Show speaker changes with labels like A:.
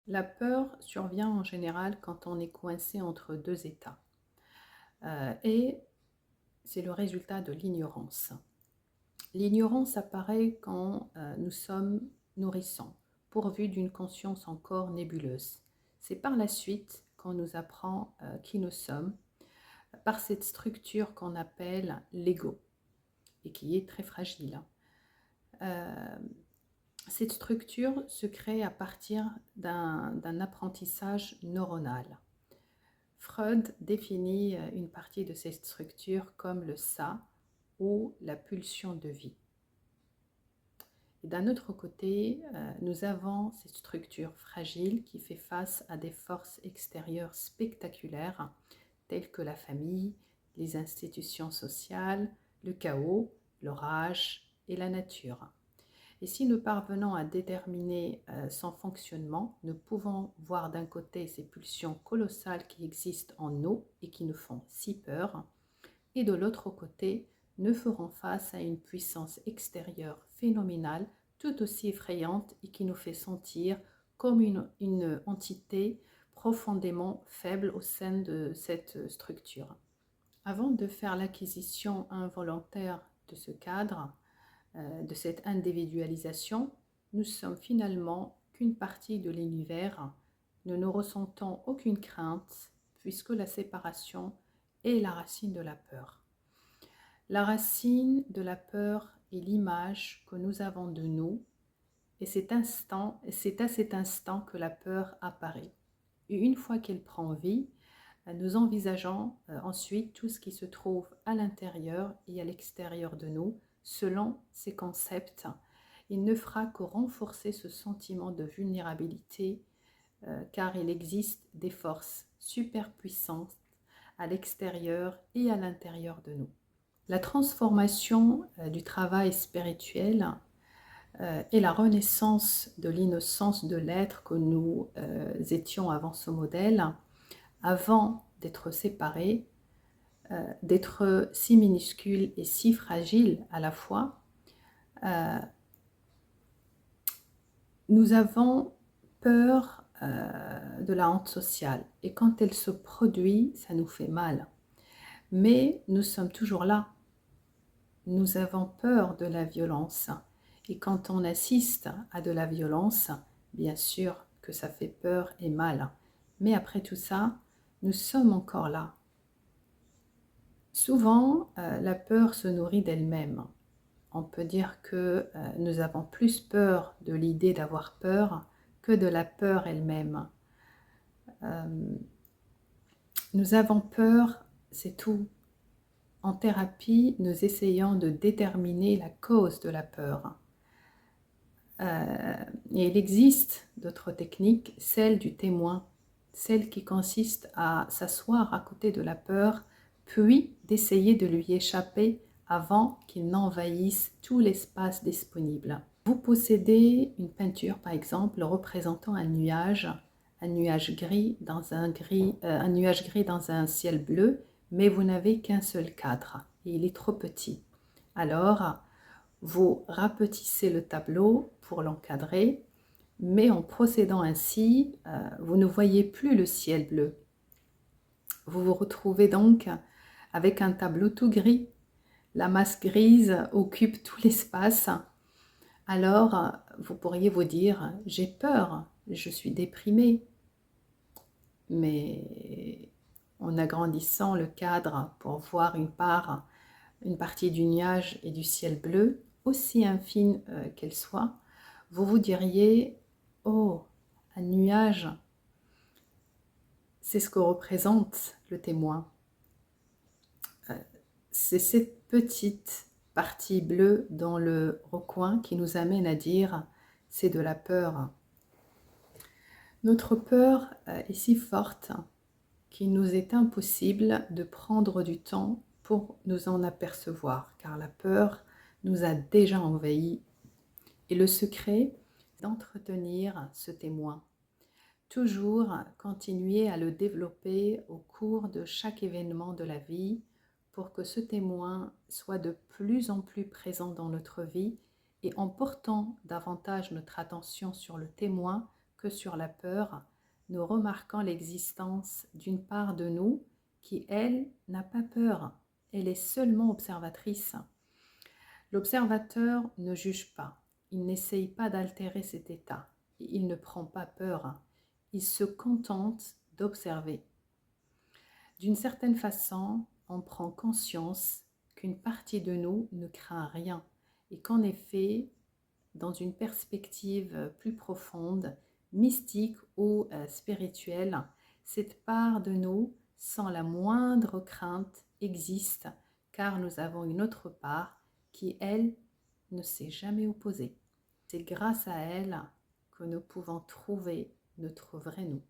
A: La peur survient en général quand on est coincé entre deux états. Et c'est le résultat de l'ignorance. L'ignorance apparaît quand nous sommes nourrissants, pourvus d'une conscience encore nébuleuse. C'est par la suite qu'on nous apprend qui nous sommes, par cette structure qu'on appelle l'ego, et qui est très fragile. Euh, Cette structure se crée à partir d'un apprentissage neuronal. Freud définit une partie de cette structure comme le ça ou la pulsion de vie. Et d'un autre côté, nous avons cette structure fragile qui fait face à des forces extérieures spectaculaires telles que la famille, les institutions sociales, le chaos, l'orage et la nature. Et si nous parvenons à déterminer son fonctionnement, nous pouvons voir d'un côté ces pulsions colossales qui existent en nous et qui nous font si peur, et de l'autre côté, nous ferons face à une puissance extérieure phénoménale, tout aussi effrayante et qui nous fait sentir comme une entité profondément faible au sein de cette structure. Avant de faire l'acquisition involontaire de ce cadre, de cette individualisation, nous sommes finalement qu'une partie de l'univers. Nous ne ressentons aucune crainte puisque la séparation est la racine de la peur. La racine de la peur est l'image que nous avons de nous et c'est à cet instant que la peur apparaît. Et une fois qu'elle prend vie, nous envisageons ensuite tout ce qui se trouve à l'intérieur et à l'extérieur de nous selon ces concepts. Il ne fera que renforcer ce sentiment de vulnérabilité car il existe des forces super puissantes à l'extérieur et à l'intérieur de nous. La transformation du travail spirituel et la renaissance de l'innocence de l'être que nous étions avant ce modèle, avant d'être séparés, d'être si minuscules et si fragiles à la fois, nous avons peur de la honte sociale. Et quand elle se produit, ça nous fait mal. Mais nous sommes toujours là. Nous avons peur de la violence. Et quand on assiste à de la violence, bien sûr que ça fait peur et mal. Mais après tout ça, nous sommes encore là. Souvent, la peur se nourrit d'elle-même. On peut dire que nous avons plus peur de l'idée d'avoir peur que de la peur elle-même. Nous avons peur, c'est tout. En thérapie, nous essayons de déterminer la cause de la peur. Et il existe d'autres techniques, celle du témoin, celle qui consiste à s'asseoir à côté de la peur, puis d'essayer de lui échapper avant qu'il n'envahisse tout l'espace disponible. Vous possédez une peinture, par exemple, représentant un nuage gris dans un nuage gris dans un ciel bleu, mais vous n'avez qu'un seul cadre et il est trop petit. Alors, vous rapetissez le tableau pour l'encadrer, mais en procédant ainsi, vous ne voyez plus le ciel bleu. Vous vous retrouvez donc avec un tableau tout gris. La masse grise occupe tout l'espace. Alors, vous pourriez vous dire, j'ai peur, je suis déprimée. Mais en agrandissant le cadre pour voir une partie du nuage et du ciel bleu, aussi infime qu'elle soit, vous vous diriez, oh, un nuage, c'est ce que représente le témoin. C'est cette petite partie bleue dans le recoin qui nous amène à dire, c'est de la peur. Notre peur est si forte qu'il nous est impossible de prendre du temps pour nous en apercevoir, car la peur nous a déjà envahis. Et le secret, c'est d'entretenir ce témoin. Toujours continuer à le développer au cours de chaque événement de la vie pour que ce témoin soit de plus en plus présent dans notre vie et en portant davantage notre attention sur le témoin, que sur la peur, nous remarquons l'existence d'une part de nous qui, elle, n'a pas peur. Elle est seulement observatrice. L'observateur ne juge pas, il n'essaye pas d'altérer cet état, il ne prend pas peur, il se contente d'observer. D'une certaine façon, on prend conscience qu'une partie de nous ne craint rien et qu'en effet, dans une perspective plus profonde, mystique ou spirituelle, cette part de nous, sans la moindre crainte, existe car nous avons une autre part qui, elle, ne s'est jamais opposée. C'est grâce à elle que nous pouvons trouver notre vrai nous.